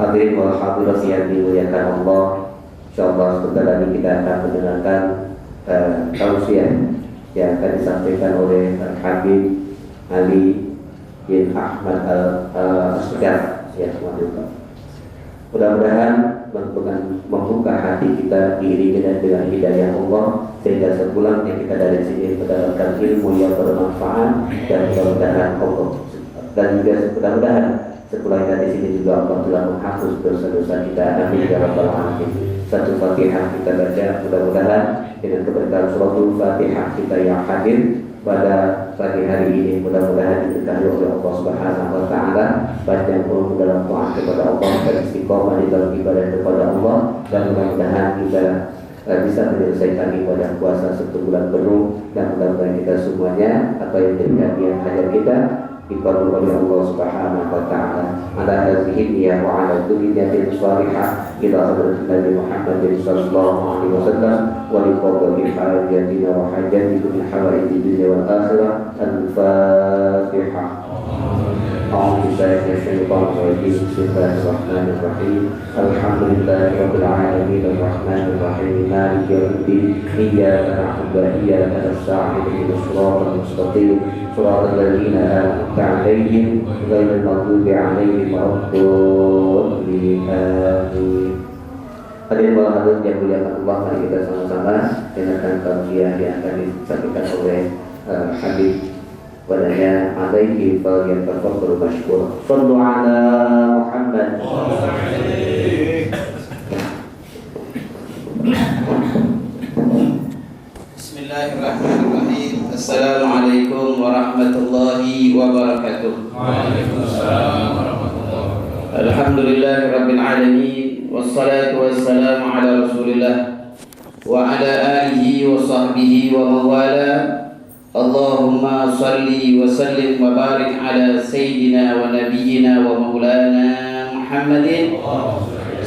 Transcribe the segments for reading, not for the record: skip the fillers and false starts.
Hadirin wal hadirat yang dimuliakan Allah, insyaallah sebentar lagi kita akan mendengarkan tausiah yang akan disampaikan oleh Habib Ali bin Ahmad Al-Asgar ya, mudah-mudahan membuka hati kita diiringi dengan hidayah Allah, sehingga sepulangnya kita dari sini mendapatkan ilmu yang bermanfaat, dan mudah-mudahan Allah dan juga mudah-mudahan sepulang dari sini juga Allah telah menghapus dosa-dosa kita. Amin ya rabbal alamin. Satu Fatihah kita baca, mudah-mudahan dengan keberkahan suratul Fatihah kita yang hadir pada pagi hari ini, mudah-mudahan diberkahi oleh Allah Subhanahu wa taala, panjang umur dalam taat kepada Allah dan istiqomah di dalam ibadah kepada Allah, dan mudah-mudahan kita bisa menyelesaikan ibadah puasa 1 bulan penuh, dan mudah-mudahan kita semuanya apa yang menjadi hajat kita dikabul oleh Allah Subhanahu wa taala. Ala hadhihi niyya wa ala dzurriyyatin shalihah ila hadratin Nabi Muhammad sallallahu alaihi wasallam wa li qadri hajatina wa hajati kulli hawaiji dunya wal akhirah. Al-Fatihah. A'udzu billahi minasyaitonir rajim. Bismillahirrahmanirrahim. Alhamdulillahirabbil alamin arrahmanir rahim maliki yaumiddin. Iyyaka na'budu wa iyyaka nasta'in ihdinas siratal mustaqim صراط الذين أنعمت عليهم غير المغضوب عليهم ولا الضالين. آمين. Hadirin wal hadirat yang dimuliakan Allah, mari kita sama-sama dengarkan tausiah yang akan disampaikan oleh Habib padanya. Alaihi falyatafakkaru mashkur. Shallu ala Muhammad. Bismillahirrahmanirrahim. Assalamualaikum warahmatullahi wabarakatuh. Waalaikumsalam warahmatullahi wabarakatuh. Alhamdulillahirabbil alamin, wassalatu wassalamu ala Rasulillah wa ala alihi wa sahbihi wa mawala. Allahumma salli wa sallim wa barik ala sayyidina wa nabiyyina wa maulana Muhammadin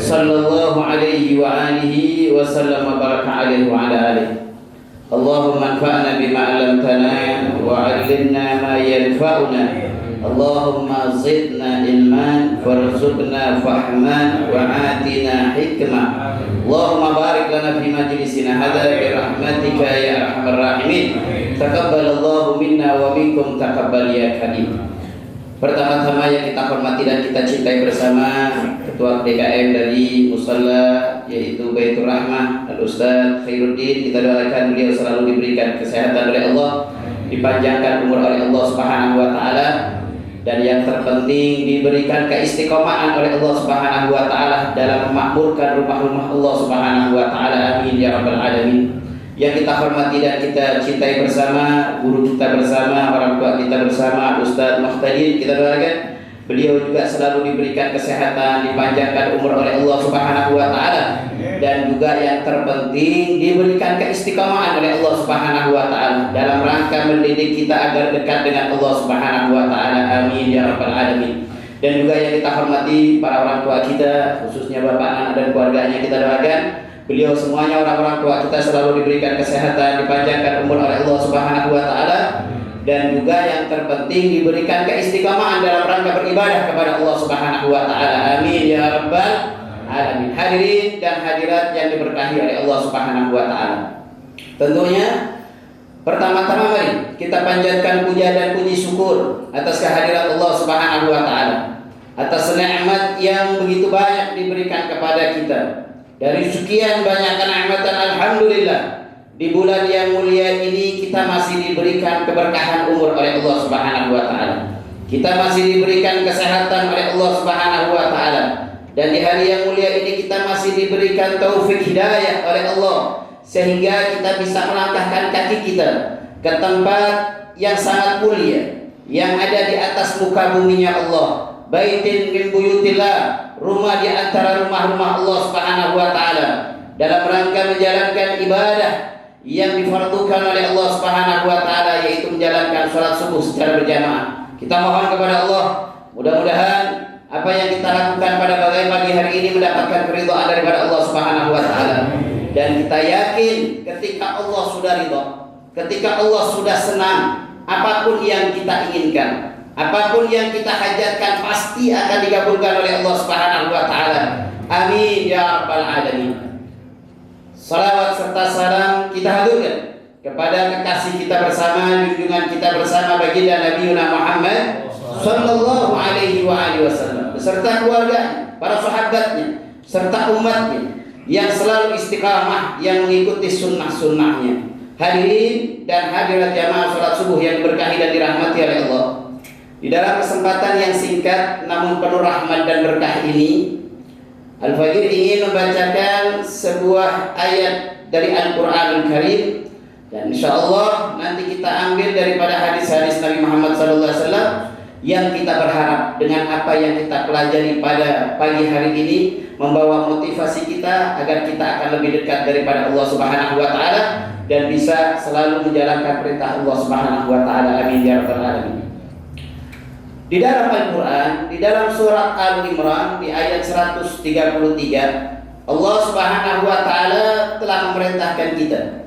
sallallahu alaihi wa alihi wa sallam wa baraka alaihi wa ala alihi. Allahumma anfa'na bima 'allamtana wa 'allimna ma yanfa'una. Allahumma zidna ilman warzuqna fahman wa atina hikmah. Allahumma barik lana fi majlisina hadza bi rahmatika ya arhamar rahimin. Taqabbalallahu minna wa minkum taqabbal ya karim. Pertama-tama yang kita hormati dan kita cintai bersama Ketua DKM dari Musalla, yaitu Baitur Rahmah, Al-Ustaz Khairuddin. Kita doakan beliau selalu diberikan kesehatan oleh Allah, dipanjangkan umur oleh Allah Subhanahu wa taala, dan yang terpenting diberikan keistiqomahan oleh Allah Subhanahu wa taala dalam memakmurkan rumah-rumah Allah Subhanahu wa taala. Amin ya rabbal alamin. Yang kita hormati dan kita cintai bersama, guru kita bersama, orang tua kita bersama, Ustaz Muhtadin, kita doakan beliau juga selalu diberikan kesehatan, dipanjangkan umur oleh Allah Subhanahu wa taala, dan juga yang terpenting diberikan keistiqomahan oleh Allah Subhanahu wa taala dalam rangka mendidik kita agar dekat dengan Allah Subhanahu wa taala. Amin ya rabbal alamin. Dan juga yang kita hormati para orang tua kita, khususnya bapak, anak dan keluarganya, kita doakan beliau semuanya, orang-orang tua kita, selalu diberikan kesehatan, dipanjangkan umur oleh Allah Subhanahu wa taala, dan juga yang terpenting diberikan keistiqomahan dalam rangka beribadah kepada Allah Subhanahu wa taala. Amin ya rabbal alamin. Hadirin dan hadirat yang diberkahi oleh Allah Subhanahu wa taala. Tentunya pertama-tama mari kita panjatkan puja dan puji syukur atas kehadirat Allah Subhanahu wa taala, atas nikmat yang begitu banyak diberikan kepada kita. Dari sekian banyak kenikmatan, alhamdulillah, di bulan yang mulia ini kita masih diberikan keberkahan umur oleh Allah Subhanahu wa taala. Kita masih diberikan kesehatan oleh Allah Subhanahu wa taala. Dan di hari yang mulia ini kita masih diberikan taufik hidayah oleh Allah, sehingga kita bisa melangkahkan kaki kita ke tempat yang sangat mulia yang ada di atas muka buminya Allah. Baitin min buyutillah, rumah di antara rumah-rumah Allah Subhanahu wa taala, dalam rangka menjalankan ibadah yang difardukan oleh Allah Subhanahu wa taala, yaitu menjalankan salat subuh secara berjamaah. Kita mohon kepada Allah, mudah-mudahan apa yang kita lakukan pada pagi hari ini mendapatkan keridhaan daripada Allah Subhanahu wa taala. Dan kita yakin ketika Allah sudah ridha, ketika Allah sudah senang, apapun yang kita inginkan, Apapun yang kita hajatkan pasti akan dikabulkan oleh Allah Subhanahu wa taala. Amin ya rabbal alamin. Salawat serta salam kita haturkan kepada kekasih kita bersama, junjungan kita bersama baginda Nabi Muhammad sallallahu alaihi wasallam beserta keluarga, para sahabatnya serta umatnya yang selalu istiqamah yang mengikuti sunnah-sunnahnya. Hadirin dan hadirat jamaah salat subuh yang berkahi dan dirahmati oleh Allah. Di dalam kesempatan yang singkat namun penuh rahmat dan berkah ini, Al-Faqir ingin membacakan sebuah ayat dari Al-Quranul Karim, dan insyaallah nanti kita ambil daripada hadis-hadis Nabi Muhammad SAW yang kita berharap dengan apa yang kita pelajari pada pagi hari ini membawa motivasi kita agar kita akan lebih dekat daripada Allah Subhanahu wa taala dan bisa selalu menjalankan perintah Allah Subhanahu wa taala. Amin ya rabbal alamin. Di dalam Al-Quran, di dalam surat Al-Imran di ayat 133, Allah Subhanahu wa taala telah memerintahkan kita.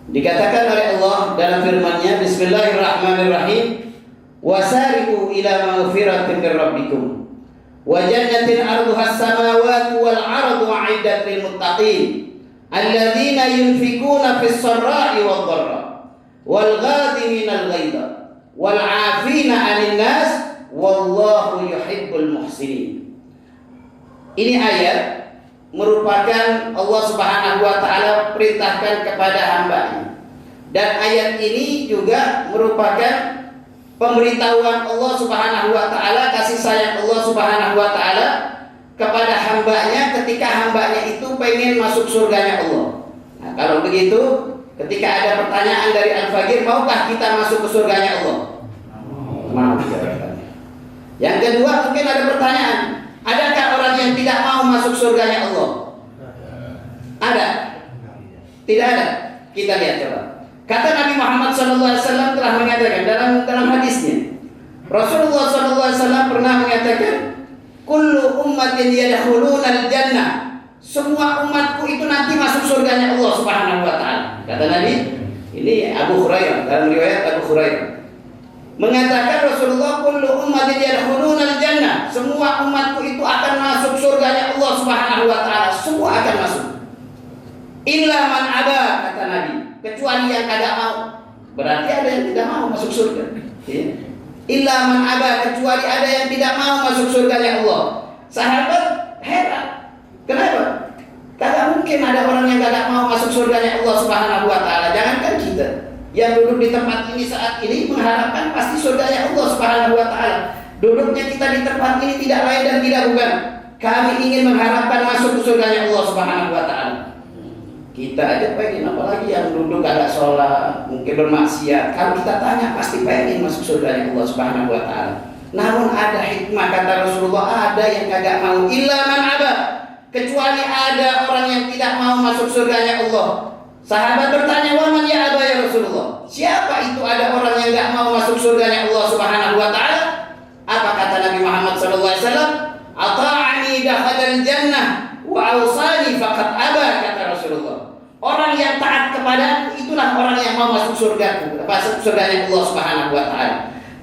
Dikatakan oleh Allah dalam firman-Nya, Bismillahirrahmanirrahim, wasari'u ila maghfiratin min rabbikum wa jannatin 'arduha as-samawati wal 'ardu 'iddat lil muttaqin alladzina yunfikuna fis sarra'i wad dharra wal ghadiminal ghaidha wal 'afina 'anil nas wallahu yuhibbul muhsinin. Ini ayat merupakan Allah Subhanahu wa taala perintahkan kepada hamba-Nya. Dan ayat ini juga merupakan pemberitahuan Allah Subhanahu wa taala, kasih sayang Allah Subhanahu wa taala kepada hamba-Nya ketika hamba-Nya itu pengen masuk surganya Allah. Nah, kalau begitu ketika ada pertanyaan dari Al-Faqir, maukah kita masuk ke surganya Allah? Mau. Yang kedua, mungkin ada pertanyaan, adakah orang yang tidak mau masuk surganya Allah? Ada? Tidak ada? Kita lihat coba. Kata Nabi Muhammad SAW telah mengatakan dalam hadisnya, Rasulullah SAW pernah mengatakan, kullu ummatin yadkhuluna al-jannah, semua umatku itu nanti masuk surganya Allah Subhanahu wa taala. Kata Nabi, ini Abu Hurairah, dalam riwayat Abu Hurairah mengatakan Rasulullah, kullu ummatin yadkhuluna al-jannah, semua umatku itu akan masuk surganya Allah Subhanahu wa taala, semua akan masuk. Illa man aba, kata Nabi, kecuali yang tidak mau. Berarti ada yang tidak mau masuk surga. Illa man aba, kecuali ada yang tidak mau masuk surganya Allah. Sahabat heran. Kenapa? Tidak mungkin ada orang yang tidak mau masuk surganya Allah Subhanahu wa taala. Jangankan kita yang duduk di tempat ini saat ini mengharapkan pasti surganya Allah Subhanahu wa taala. Duduknya kita di tempat ini tidak lain dan tidak bukan kami ingin mengharapkan masuk ke surganya Allah Subhanahu wa taala. Kita aja pengen, apalagi yang duduk agak sholat, mungkin bermaksiat. Kalau kita tanya pasti pengen masuk surganya Allah Subhanahu wa taala. Namun ada hikmah, kata Rasulullah, ada yang kagak mau. Illa man aba, kecuali ada orang yang tidak mau masuk surganya Allah. Sahabat bertanya, wa man ya aba ya Rasulullah? Siapa itu ada orang yang enggak mau masuk surganya Allah Subhanahu wa taala? Apa kata Nabi Muhammad sallallahu alaihi wasallam? Ata'ani dakhalal jannah wa awsani faqad aba, kata Rasulullah. Orang yang taat kepada itulah orang yang mau masuk surga, masuk surganya Allah Subhanahu wa taala.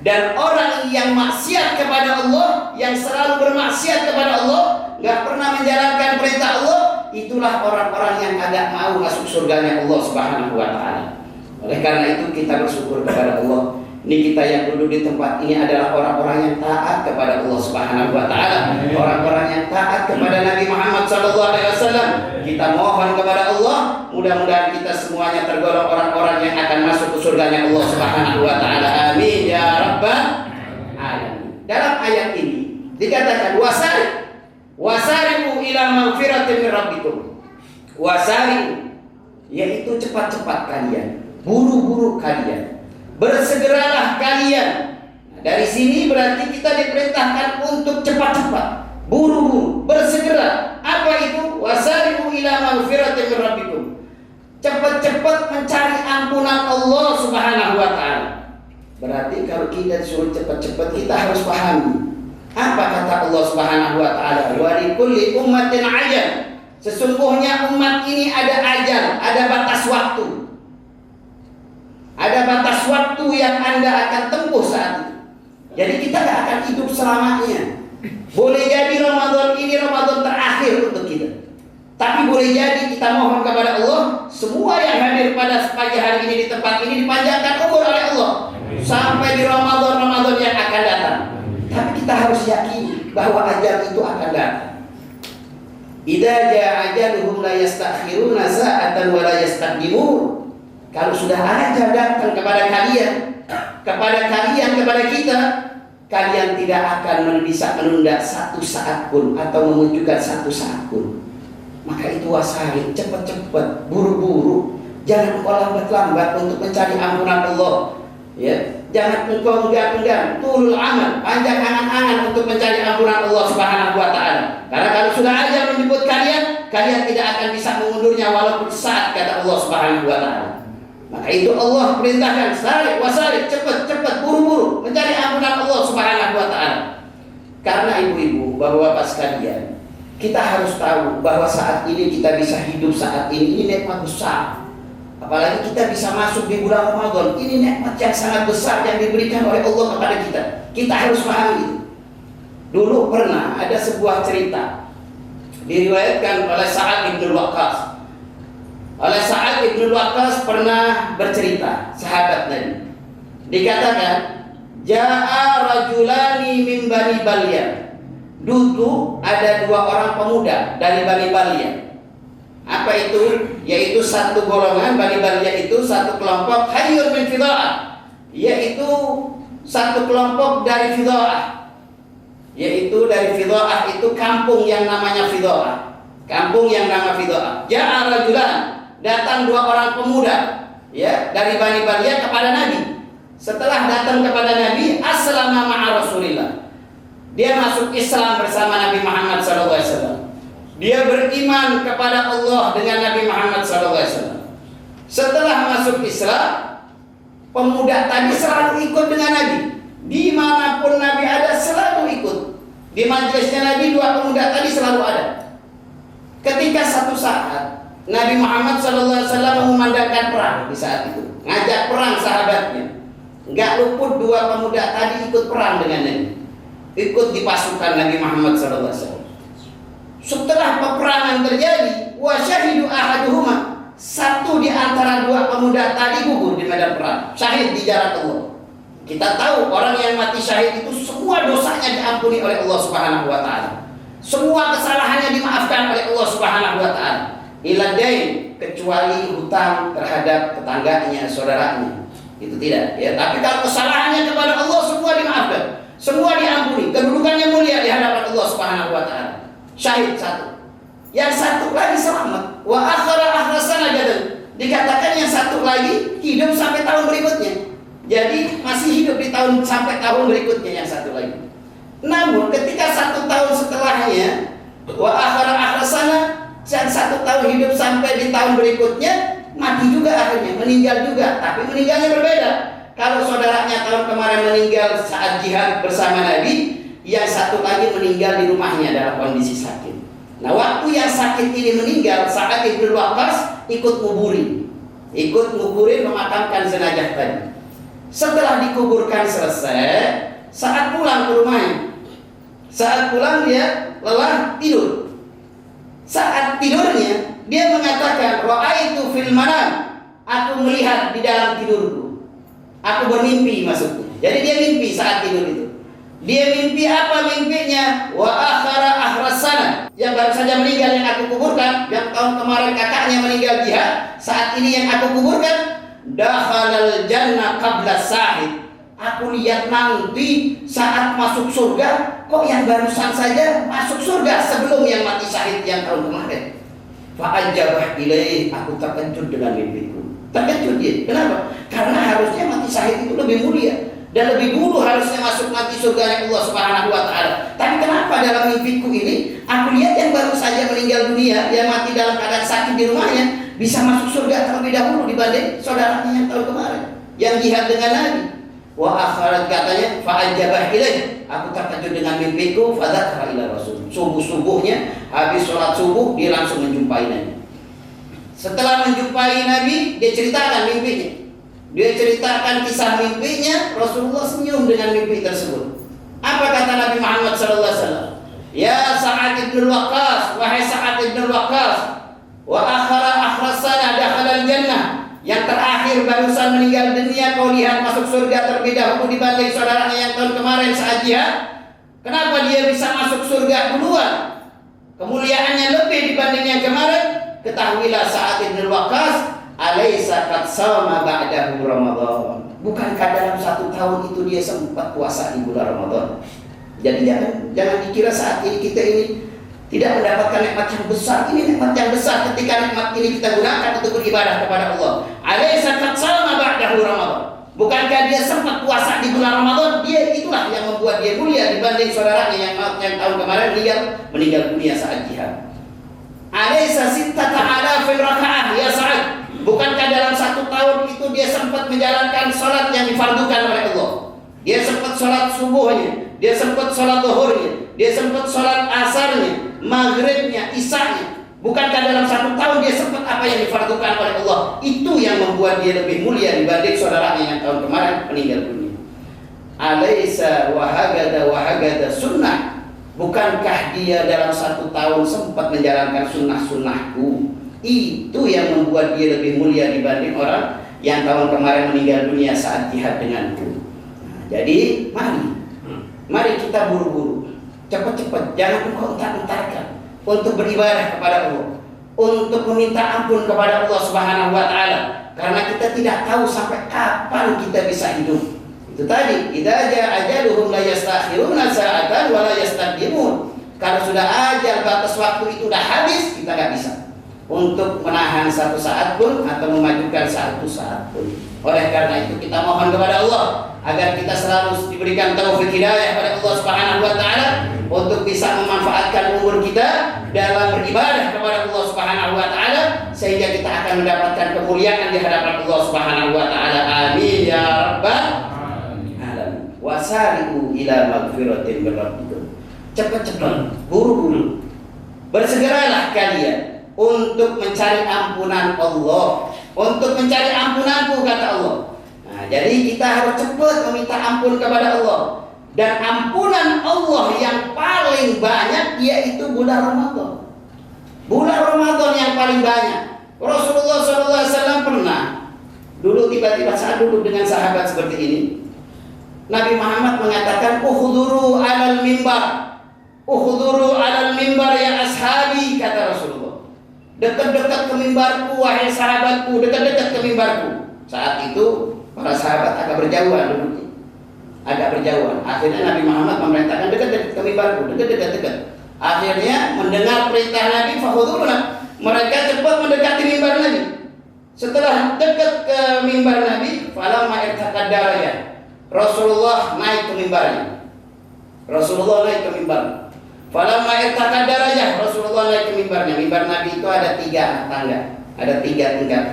Dan orang yang maksiat kepada Allah, yang selalu bermaksiat kepada Allah, enggak pernah menjalankan perintah Allah, itulah orang-orang yang tidak mau masuk surganya Allah Subhanahu wa taala. Oleh karena itu kita bersyukur kepada Allah. Ini kita yang duduk di tempat ini adalah orang-orang yang taat kepada Allah Subhanahu wa taala, orang-orang yang taat kepada Nabi Muhammad sallallahu alaihi wasallam. Kita mohon kepada Allah, mudah-mudahan kita semuanya tergolong orang-orang yang akan masuk ke surganya Allah Subhanahu wa taala. Amin ya rabbal alamin. Dalam ayat ini dikatakan wasari'u ila maghfiratin min rabbikum. Wasari'u, yaitu cepat-cepat kalian, buru-buru kalian, bersegeralah kalian. Nah, dari sini berarti kita diperintahkan untuk cepat-cepat, buru-buru, bersegera. Apa itu? Wasari'u ila maghfiratin min rabbikum. Cepat-cepat mencari ampunan Allah Subhanahu wa taala. Berarti kalau kita disuruh cepat-cepat, kita harus pahami apa kata Allah Subhanahu wa taala, wa likulli ummatin ajal. Sesungguhnya umat ini ada ajal, ada batas waktu. Ada batas waktu yang Anda akan tempuh saat itu. Jadi kita gak akan hidup selamanya. Boleh jadi Ramadan ini Ramadan terakhir untuk kita. Tapi boleh jadi kita mohon kepada Allah, semua yang hadir pada pagi hari ini di tempat ini dipanjangkan umur oleh Allah sampai di Ramadan yang akan datang. Tapi kita harus yakini bahwa ajal itu akan datang. Idza jaa ajaluhum la yastakhiruna sa'atan wa la yastaqdimun. Kalau sudah ajal datang kepada kalian, kepada kita, kalian tidak akan bisa menunda satu saat pun atau menunjukkan satu saat pun. Maka itu wasari, cepat-cepat, buru-buru, jangan engkau lambat-lambat untuk mencari ampunan Allah. Ya, jangan engkau enggan-enggan, tulul amal, panjang angan-angan untuk mencari ampunan Allah Subhanahu wa taala. Karena kalau sudah ajal menjemput kalian tidak akan bisa mengundurnya walaupun saat, kata Allah Subhanahu wa taala. Maka itu Allah perintahkan wasari, cepat-cepat, buru-buru mencari ampunan Allah Subhanahu wa taala. Karena ibu-ibu, bapak-bapak sekalian, kita harus tahu bahwa saat ini kita bisa hidup saat ini nikmat besar. Apalagi kita bisa masuk di bulan Ramadan, ini nikmat yang sangat besar yang diberikan oleh Allah kepada kita. Kita harus pahami itu. Dulu pernah ada sebuah cerita diriwayatkan oleh Sa'ad bin Waqqas. Sa'ad bin Waqqas pernah bercerita, sahabat Nabi. Dikatakan, ja'a rajulani min Bani Balya. Dulu ada dua orang pemuda dari Bani Balya. Apa itu? Yaitu satu golongan Bani Balya itu satu kelompok hayyun min Fidha'ah, yaitu satu kelompok dari Fidha'ah. Yaitu dari Fidha'ah itu kampung yang namanya Fidha'ah. Kampung yang nama Fidha'ah. Ja'a rajulan, datang dua orang pemuda ya dari Bani Balya kepada Nabi. Setelah datang kepada Nabi, aslama ma'a Rasulillah. Dia masuk Islam bersama Nabi Muhammad SAW. Dia beriman kepada Allah dengan Nabi Muhammad SAW. Setelah masuk Islam, pemuda tadi selalu ikut dengan Nabi. Dimanapun Nabi ada selalu ikut. Di majelisnya Nabi dua pemuda tadi selalu ada. Ketika satu saat Nabi Muhammad SAW memandangkan perang di saat itu, ngajak perang sahabatnya. Nggak luput dua pemuda tadi ikut perang dengan Nabi. Ikut di pasukan Nabi Muhammad SAW. Setelah peperangan terjadi, wa syahidu ahaduhuma, satu di antara dua pemuda tadi gugur di medan perang, syahid di jalan Allah. Kita tahu orang yang mati syahid itu semua dosanya diampuni oleh Allah Subhanahu wa taala. Semua kesalahannya dimaafkan oleh Allah Subhanahu wa taala. Ila dain, kecuali hutang terhadap tetangganya, saudaranya. Itu tidak, ya. Tapi kalau kesalahannya kepada Allah semua dimaafkan. Semua diampuni, kedudukannya mulia di hadapan Allah Subhanahu wa taala. Syahid satu. Yang satu lagi selamat. Wa akhara akhrasan ajadan. Dikatakan yang satu lagi hidup sampai tahun berikutnya. Jadi masih hidup di tahun sampai tahun berikutnya yang satu lagi. Namun ketika satu tahun setelahnya, wa akhara akhrasan, yang satu tahun hidup sampai di tahun berikutnya, mati juga akhirnya, meninggal juga, tapi meninggalnya berbeda. Kalau saudaranya tahun kemarin meninggal saat jihad bersama Nabi, yang satu lagi meninggal di rumahnya dalam kondisi sakit. Nah, waktu yang sakit ini meninggal, Sa'ad bin Waqqas ikut nguburin, memakamkan jenazah tadi. Setelah dikuburkan selesai, saat pulang ke rumahnya, saat pulang dia lelah tidur. Saat tidurnya dia mengatakan, ra'aitu fil manam, aku melihat di dalam tidurku. Aku bermimpi maksudnya. Jadi dia mimpi saat tidur itu. Dia mimpi apa mimpinya? Wa akhara ahrasana, yang baru saja meninggal yang aku kuburkan, yang tahun kemarin kakaknya meninggal jihad, saat ini yang aku kuburkan, dakhalal jannah qabla sahid. Aku lihat nanti saat masuk surga, kok yang barusan saja masuk surga sebelum yang mati syahid yang tahun kemarin. Fa'ajabah ilaih, aku terkejut dengan mimpiku. Terkejut dia. Kenapa? Karena harusnya mati syahid itu lebih mulia dan lebih dulu harusnya masuk mati surga Allah Subhanahu wa taala. Tapi kenapa dalam mimpiku ini aku lihat yang baru saja meninggal dunia, yang mati dalam keadaan sakit di rumahnya, bisa masuk surga terlebih dahulu dibanding saudaranya yang tahun kemarin yang jihad dengan Nabi. Wa akharat, katanya, fa'ajabah ilaih, aku terkejut dengan mimpiku, fadzakara ila rasul. Subuh-subuhnya habis sholat subuh dia langsung menjumpai Nabi. Setelah menjumpai Nabi, dia ceritakan mimpinya. Dia ceritakan kisah mimpinya, Rasulullah senyum dengan mimpi tersebut. Apa kata Nabi Muhammad SAW? Ya Sa'ad ibn Waqqas, wahai Sa'ad ibn Waqqas, wa akhara sana dakhala al-jannah. Yang terakhir barusan meninggal dunia, kau lihat masuk surga terlebih dahulu dibanding saudaranya yang tahun kemarin saat jihad. Kenapa dia bisa masuk surga duluan? Kemuliaannya lebih dibanding yang kemarin. Ketahuilah Sa'ad ibn Waqqas, alaysa qad sama ba'dahu Ramadan. Bukankah dalam 1 tahun itu dia sempat puasa di bulan Ramadan? Jadi jangan dikira saat ini kita ini tidak mendapatkan nikmat yang besar. Ini nikmat yang besar ketika nikmat ini kita gunakan untuk beribadah kepada Allah. Alaysa qad sama ba'dahu Ramadan. Bukankah dia sempat puasa di bulan Ramadan? Dia itulah yang membuat dia mulia dibanding saudaranya yang tahun kemarin meninggal dunia saat jihad. Alaysa sittata alafin raka'ah ya Sa'ad. Bukankah dalam 1 tahun itu dia sempat menjalankan sholat yang difardukan oleh Allah? Dia sempat sholat subuhnya, dia sempat sholat zuhurnya, dia sempat sholat asarnya, maghribnya, isanya. Bukankah dalam 1 tahun dia sempat apa yang difardukan oleh Allah? Itu yang membuat dia lebih mulia dibanding saudaranya yang tahun kemarin meninggal dunia. Alaysa wahagada sunnah. Bukankah dia dalam 1 tahun sempat menjalankan sunnah-sunnahku? Itu yang membuat dia lebih mulia dibanding orang yang tahun kemarin meninggal dunia saat jihad denganku. Nah, jadi mari kita buru-buru, cepat-cepat, jangan engkau entar-entarkan untuk beribadah kepada Allah, untuk meminta ampun kepada Allah Subhanahu wa taala, karena kita tidak tahu sampai kapan kita bisa hidup. Itu tadi, idza jaa ajaluhum la yastakhiruna sa'atan wa la yastaqdimun. Kalau sudah ajal batas waktu itu sudah habis, kita nggak bisa untuk menahan 1 saat pun atau memajukan 1 saat pun. Oleh karena itu kita mohon kepada Allah agar kita selalu diberikan taufik hidayah pada Allah Subhanahu wa taala untuk bisa memanfaatkan umur kita dalam beribadah kepada Allah Subhanahu wa taala sehingga kita akan mendapatkan kemuliaan di hadapan Allah Subhanahu wa taala. Amin ya rabbal alamin. Wasari'u ila magfiratin min rabbikum. Cepat-cepat, buru-buru. Bersegeralah kalian untuk mencari ampunan Allah, untuk mencari ampunanku kata Allah. Nah, jadi kita harus cepat meminta ampun kepada Allah. Dan ampunan Allah yang paling banyak yaitu bulan Ramadan. Bulan Ramadan yang paling banyak. Rasulullah SAW pernah dulu tiba-tiba saat duduk dengan sahabat seperti ini, Nabi Muhammad mengatakan, "Uhduru 'alal mimbar. Uhduru 'alal mimbar ya ashabi," kata Rasulullah. Dekat-dekat ke mimbarku wahai sahabatku, dekat-dekat ke mimbarku. Saat itu para sahabat agak berjauhan duduknya. Agak berjauhan. Akhirnya Nabi Muhammad memerintahkan dekat-dekat ke mimbarku, dekat. Akhirnya mendengar perintah Nabi, fakhuduruna. Mereka cepat mendekati mimbar Nabi. Setelah dekat ke mimbar Nabi, falamma irtaqad darajah. Rasulullah naik ke mimbarnya. Rasulullah naik ke mimbar. Falamma irtaqad darajah, Rasulullah naik ke mimbarnya. Mimbar Nabi itu ada 3 tangga, ada 3 tingkat.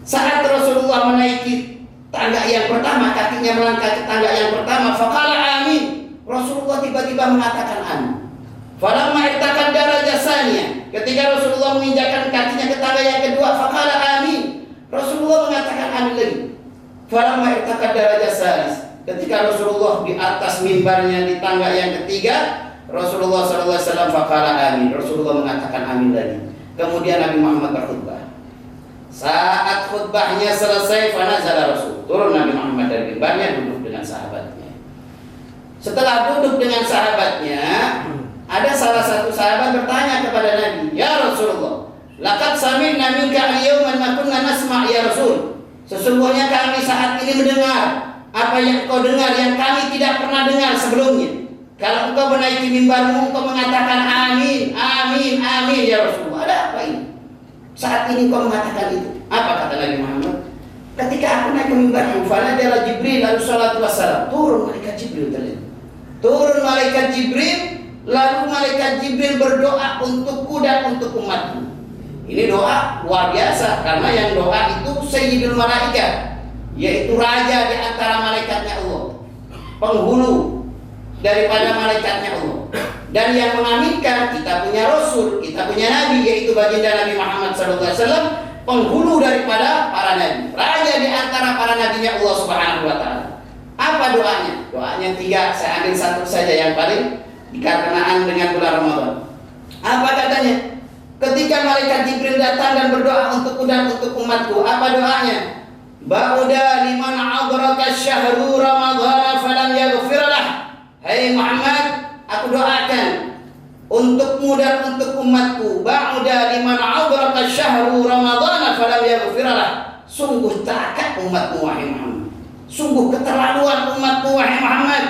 Saat Rasulullah menaiki tangga yang pertama, kakinya melangkah ke tangga yang pertama, faqala amin. Rasulullah tiba-tiba mengatakan amin. Falamma irtaqad darajah saniyah, ketika Rasulullah menginjakkan kakinya ke tangga yang kedua, faqala amin. Rasulullah mengatakan amin lagi. Falamma irtaqad darajah salis, ketika Rasulullah di atas mimbarnya di tangga yang ketiga, Rasulullah SAW faqala amin. Rasulullah mengatakan amin lagi. Kemudian Nabi Muhammad berkhutbah. Saat khutbahnya selesai, fanazala Rasul. Turun Nabi Muhammad dari mimbarnya, duduk dengan sahabatnya. Setelah duduk dengan sahabatnya, ada salah satu sahabat bertanya kepada Nabi, "Ya Rasulullah, laqad sami'na minka al-yawma ma kunna nasma' ya Rasul." Sesungguhnya kami saat ini mendengar apa yang kau dengar yang kami tidak pernah dengar sebelumnya. Kalau engkau menaiki mimbarmu, engkau mengatakan amin, amin, amin ya Rasulullah. Ada apa ini? Saat ini engkau mengatakan itu. Apa kata Nabi Muhammad? Ketika aku naik ke mimbarmu, fanazala Jibril alaihi salatu wassalam. Turun malaikat Jibril terlihat. Turun malaikat Jibril, lalu malaikat Jibril berdoa untukku dan untuk umatku. Ini doa luar biasa karena yang doa itu Sayyidul Malaikat, yaitu raja di antara malaikatnya Allah, penghulu daripada malaikatnya Allah. Dan yang mengaminkan, kita punya Rasul, kita punya Nabi, yaitu baginda Nabi Muhammad SAW. penghulu daripada para nabi, raja di antara para nabinya Allah Subhanahu wa taala. Apa doanya? Doanya 3, saya ambil satu saja yang paling dikarenaan dengan bulan Ramadan. Apa katanya? Ketika malaikat Jibril datang dan berdoa untukku dan untuk umatku, apa doanya? Ba'uda liman adraka syahru ramadhan falam yaghfirlah. Hai Muhammad, aku doakan untukmu dan untuk umatku. Ba'uda liman adraka syahru ramadhan falam yaghfirlah. Sungguh takat umatmu wahai Muhammad. Sungguh keterlaluan umatmu wahai Muhammad.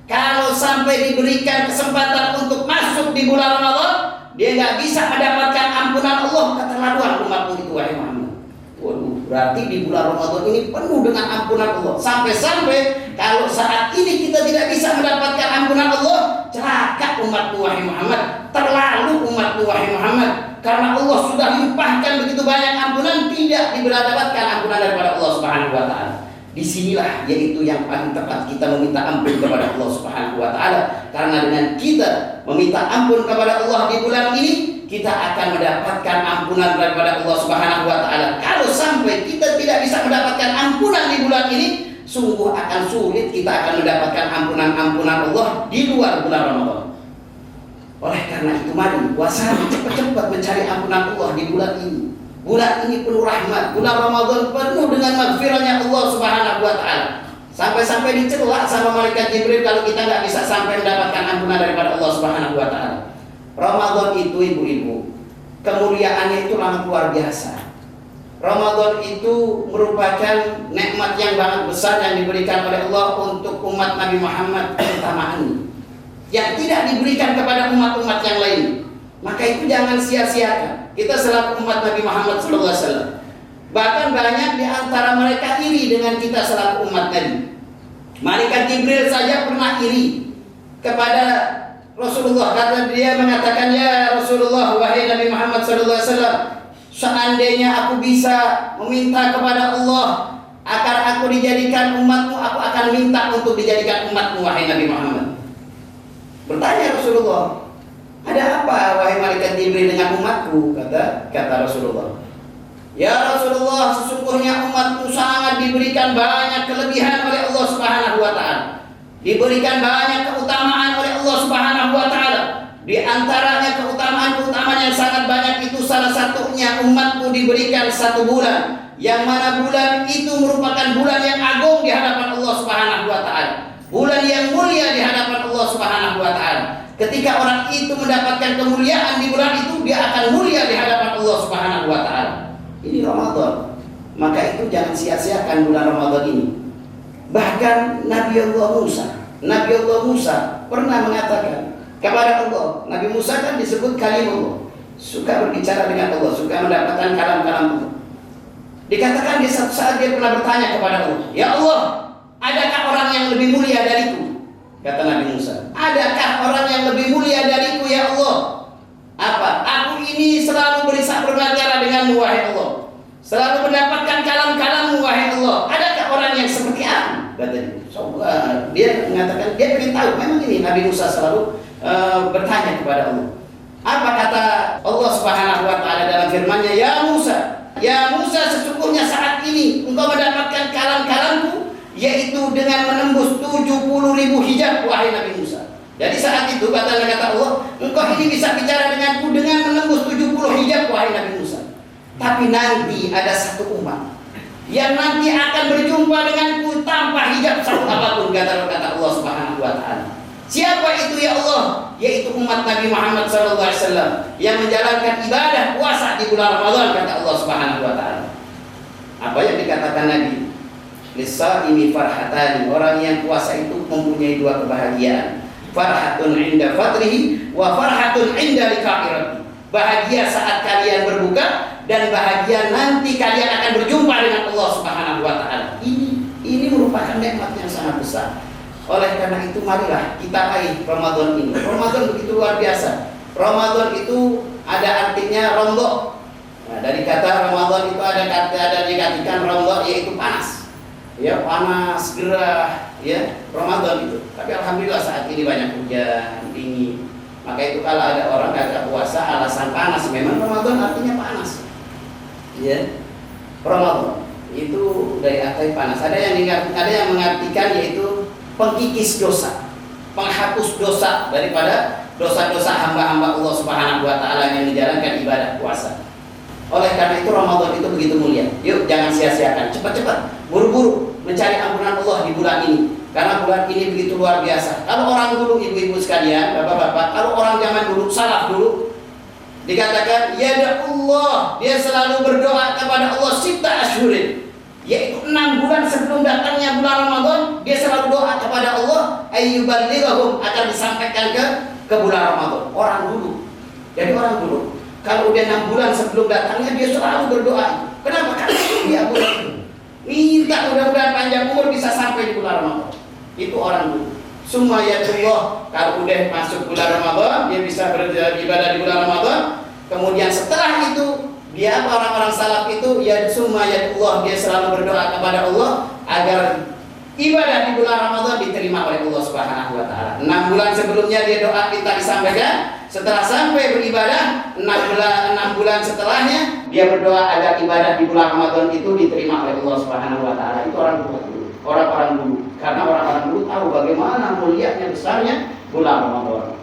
Kalau sampai diberikan kesempatan untuk masuk di bulan Ramadan, dia nggak bisa mendapatkan ampunan Allah. Keterlaluan umatmu itu wahai Muhammad. Waduh, berarti di bulan Ramadan ini penuh dengan ampunan Allah. Sampai-sampai kalau saat ini kita tidak bisa mendapatkan ampunan Allah, celaka umatmu wahai Muhammad. Terlalu umatmu wahai Muhammad. Karena Allah sudah limpahkan begitu banyak ampunan, tidak didapatkan ampunan daripada Allah Subhanahu wa taala. Disinilah yaitu yang paling tepat kita meminta ampun kepada Allah Subhanahu wa taala. Karena dengan kita meminta ampun kepada Allah di bulan ini, kita akan mendapatkan ampunan daripada Allah Subhanahu wa taala. Kalau sampai kita tidak bisa mendapatkan ampunan di bulan ini, sungguh akan sulit kita akan mendapatkan ampunan Allah di luar bulan Ramadan. Oleh karena itu mari wasari cepat-cepat mencari ampunan Allah di bulan ini. Bulan ini penuh rahmat, bulan Ramadan penuh dengan magfirahnya Allah Subhanahu wa taala. Sampai-sampai dicela sama malaikat Jibril kalau kita nggak bisa sampai mendapatkan ampunan daripada Allah Subhanahu wa taala. Ramadan itu ibu-ibu, kemuliaannya itu sangat luar biasa. Ramadan itu merupakan nikmat yang sangat besar yang diberikan oleh Allah untuk umat Nabi Muhammad keutamaannya, yang tidak diberikan kepada umat-umat yang lain. Maka itu jangan sia-siakan. Kita selaku umat Nabi Muhammad SAW. Bahkan banyak di antara mereka iri dengan kita selaku umat Nabi. Malaikat Jibril saja pernah iri kepada Rasulullah karena dia mengatakan, ya Rasulullah, wahai Nabi Muhammad SAW, seandainya aku bisa meminta kepada Allah agar aku dijadikan umatmu, aku akan minta untuk dijadikan umatmu wahai Nabi Muhammad. Bertanya Rasulullah, ada apa wahai malaikat Jibril dengan umatku? Kata Rasulullah, ya Rasulullah, sesungguhnya umatmu sangat diberikan banyak kelebihan oleh Allah Subhanahu wa taala. Diberikan banyak keutamaan oleh Allah Subhanahu wa taala. Di antaranya keutamaan-keutamaan yang sangat banyak itu salah satunya umatmu diberikan 1 bulan, yang mana bulan itu merupakan bulan yang agung di hadapan Allah Subhanahu wa taala. Bulan yang mulia di hadapan Allah Subhanahu wa taala. Ketika orang itu mendapatkan kemuliaan di bulan itu, dia akan mulia di hadapan Allah Subhanahu wa taala. Ini Ramadan. Maka itu jangan sia-siakan bulan Ramadan ini. Bahkan Nabi Allah Musa pernah mengatakan kepada Allah. Nabi Musa kan disebut kalimullah, suka berbicara dengan Allah, suka mendapatkan kalam-kalam Allah. Dikatakan di satu saat dia pernah bertanya kepada Allah, ya Allah, adakah orang yang lebih mulia dariku? Kata Nabi Musa, adakah orang yang lebih mulia dariku ya Allah? Apa? Aku ini selalu berbicara denganmu wahai Allah, selalu mendapatkan kalam-kalammu wahai Allah. Adakah orang yang seperti aku? Kata dia. Dia mengatakan, dia ingin tahu. Memang ini Nabi Musa selalu bertanya kepada Allah. Apa kata Allah Subhanahu wa taala dalam firman-Nya, ya Musa, sesungguhnya saat ini engkau mendapatkan kalam-kalamku, yaitu dengan menembus 70.000 hijab wahai Nabi Musa. Jadi saat itu kata Allah, engkau ini bisa bicara denganku dengan menembus 70 hijab wahai Nabi Musa. Tapi nanti ada satu umat yang nanti akan berjumpa denganku tanpa hijab satu apapun, kata Allah Subhanahu wa taala. Siapa itu ya Allah? Yaitu umat Nabi Muhammad SAW yang menjalankan ibadah puasa di bulan Ramadan, kata Allah Subhanahu wa taala. Apa yang dikatakan Nabi? Lis-shaimi farhatani, orang yang puasa itu mempunyai 2 kebahagiaan. Farhatun 'inda fatrihi wa farhatun 'inda liqa'i rabbi. Bahagia saat kalian berbuka dan bahagia nanti kalian akan berjumpa dengan Allah Subhanahu wa taala. Ini merupakan nikmat yang sangat besar. Oleh karena itu marilah kita raih Ramadan ini. Ramadan begitu luar biasa. Ramadan itu ada artinya rondo. Nah, dari kata Ramadan itu ada dikatakan rondo, yaitu panas. Ya, panas, gerah, ya, Ramadan itu. Tapi alhamdulillah saat ini banyak hujan, dingin. Maka itu kalau ada orang kagak puasa alasan panas, memang Ramadan artinya panas. Ya, Ramadan itu dari atai panas. Ada yang mengartikan yaitu pengkikis dosa, penghapus dosa daripada dosa-dosa hamba-hamba Allah Subhanahu wa taala yang menjalankan ibadah puasa. Oleh karena itu Ramadan itu begitu mulia. Yuk jangan sia-siakan, cepat-cepat, buru-buru mencari ampunan Allah di bulan ini. Karena bulan ini begitu luar biasa. Kalau orang dulu, ibu-ibu sekalian, bapak-bapak, kalau orang zaman dulu, salaf dulu, dikatakan ya Allah, dia selalu berdoa kepada Allah sita asyurin, yaitu 6 bulan sebelum datangnya bulan Ramadan, dia selalu doa kepada Allah ayyubalighahum, akan disampaikan ke bulan Ramadan. Orang dulu. Jadi orang dulu, kalau udah 6 bulan sebelum datangnya dia selalu berdoa. Kenapa? Karena dia bulan itu minta mudah-mudahan panjang umur bisa sampai di bulan Ramadan. Itu orang dulu. Sumayatullah, kalau udah masuk bulan Ramadan dia bisa beribadah di bulan Ramadan. Kemudian setelah itu dia orang-orang salaf itu ya sumayatullah, dia selalu berdoa kepada Allah agar ibadah di bulan Ramadan diterima oleh Allah Subhanahu wa taala. 6 bulan sebelumnya dia doa minta disampaikan. Setelah sampai beribadah 6 bulan setelahnya dia berdoa agar ibadah di bulan Ramadan itu diterima oleh Allah Subhanahu wa taala. Itu orang-orang dulu. Karena orang-orang dulu tahu bagaimana mulianya besarnya bulan Ramadan.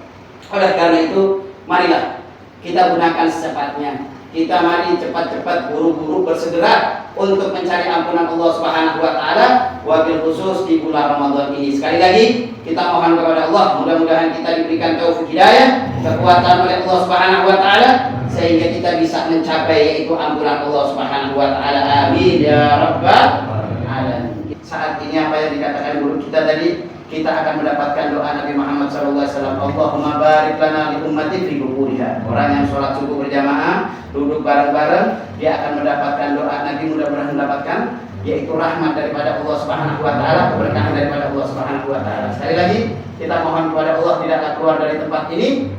Oleh karena itu, marilah kita gunakan secepatnya. Kita mari cepat-cepat buru-buru bersegera untuk mencari ampunan Allah Subhanahu wa taala, wabil khusus di bulan Ramadan ini. Sekali lagi kita mohon kepada Allah, mudah-mudahan kita diberikan taufik hidayah, kekuatan oleh Allah Subhanahu wa taala sehingga kita bisa mencapai yaitu ampunan Allah Subhanahu wa taala. Amin ya rabbal alamin. Saat ini apa yang dikatakan guru kita tadi, kita akan mendapatkan doa Nabi Muhammad SAW. Allahumma barik lana li ummati fi quburiha. Orang yang sholat subuh berjamaah, duduk bareng-bareng, dia akan mendapatkan doa Nabi, mudah-mudahan mendapatkan yaitu rahmat daripada Allah Subhanahu wa taala, keberkahan daripada Allah Subhanahu wa taala. Sekali lagi kita mohon kepada Allah tidaklah keluar dari tempat ini,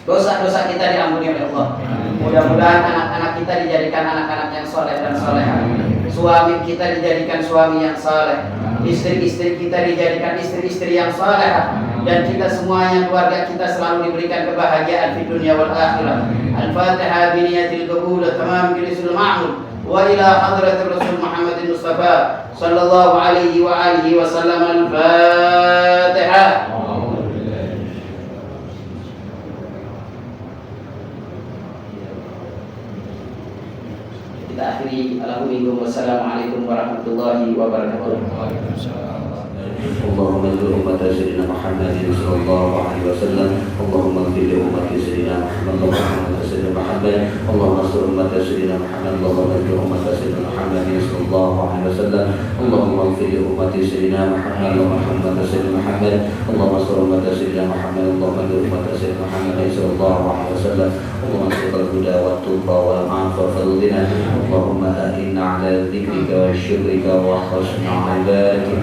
dosa-dosa kita diampuni oleh Allah. Mudah-mudahan anak-anak kita dijadikan anak-anak yang soleh dan soleha. Suami kita dijadikan suami yang saleh, istri-istri kita dijadikan istri-istri yang saleh, dan kita semuanya keluarga kita selalu diberikan kebahagiaan di dunia wal akhirah. Al-Fatihah bi niyatil qabul tamam bil ismil ma'mul wa ila hadratir Rasul Muhammadin Mustafa sallallahu alaihi wa alihi wasallam. Al-Fatihah. Kita akhiri alhamdulillah. Wassalamualaikum warahmatullahi wabarakatuh. اللهم اغفر أمة سيدنا محمد صلى الله عليه وسلم. اللهم اغفر لأمة سيدنا محمد. اللهم اغفر سيدنا محمد. اللهم انصر أمة سيدنا محمد. اللهم اغفر أمة سيدنا محمد صلى الله عليه وسلم. اللهم اغفر لأمة سيدنا محمد. اللهم ارحم أمة سيدنا محمد. اللهم انصر أمة سيدنا محمد. اللهم اغفر أمة سيدنا محمد صلى الله عليه وسلم. اللهم انصر الهدى والتقى والعفو والغنى. اللهم أعنا على ذكرك وشكرك وحسن عبادتك.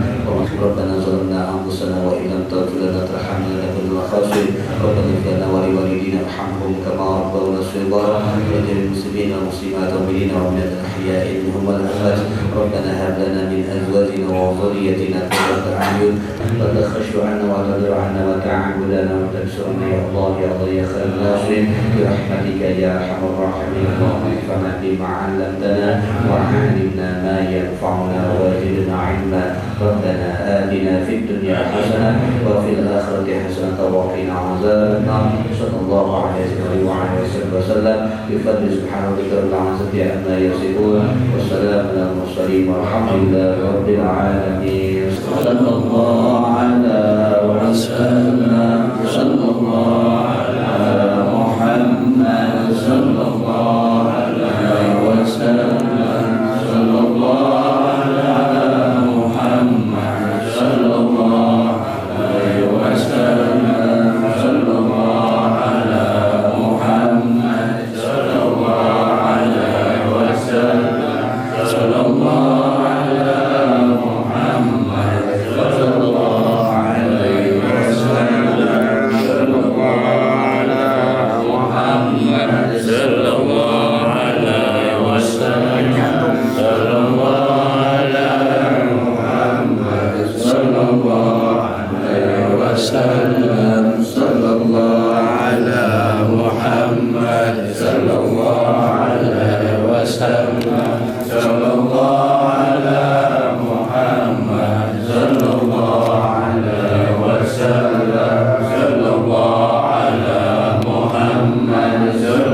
ربنا ظلمنا أنفسنا وإن لم تغفر لنا وترحمنا لنكن من الخاسرين. ربنا اغفر لنا ولوالدينا وارحمهم كما ربونا صغارا. وللمسلمين والمسلمات والمؤمنين ومن الأحياء منهم والأموات. ربنا هب لنا من أزواجنا وذريتنا قرة أعين ولا تخشوا عنا وتضر عنا وتعبدنا وتنصرنا يا الله يا الله يا خير الناصرين برحمتك يا أرحم الراحمين. اللهم انفعنا بما علمتنا وعلمنا ما ينفعنا وزدنا علما. ربنا آتنا في الدنيا حسنة وفي الآخرة حسنة وقنا عذاب النار. صلى الله عليه وعلى آله وسلم. بفضل سبحان ربك رب العزة عما يصفون والسلام على المرسلين والحمد لله رب العالمين. صلى الله على وسلم. صلى الله على محمد. صلى الله عليه وسلم. صلى الله صلى الله على محمد Malaysia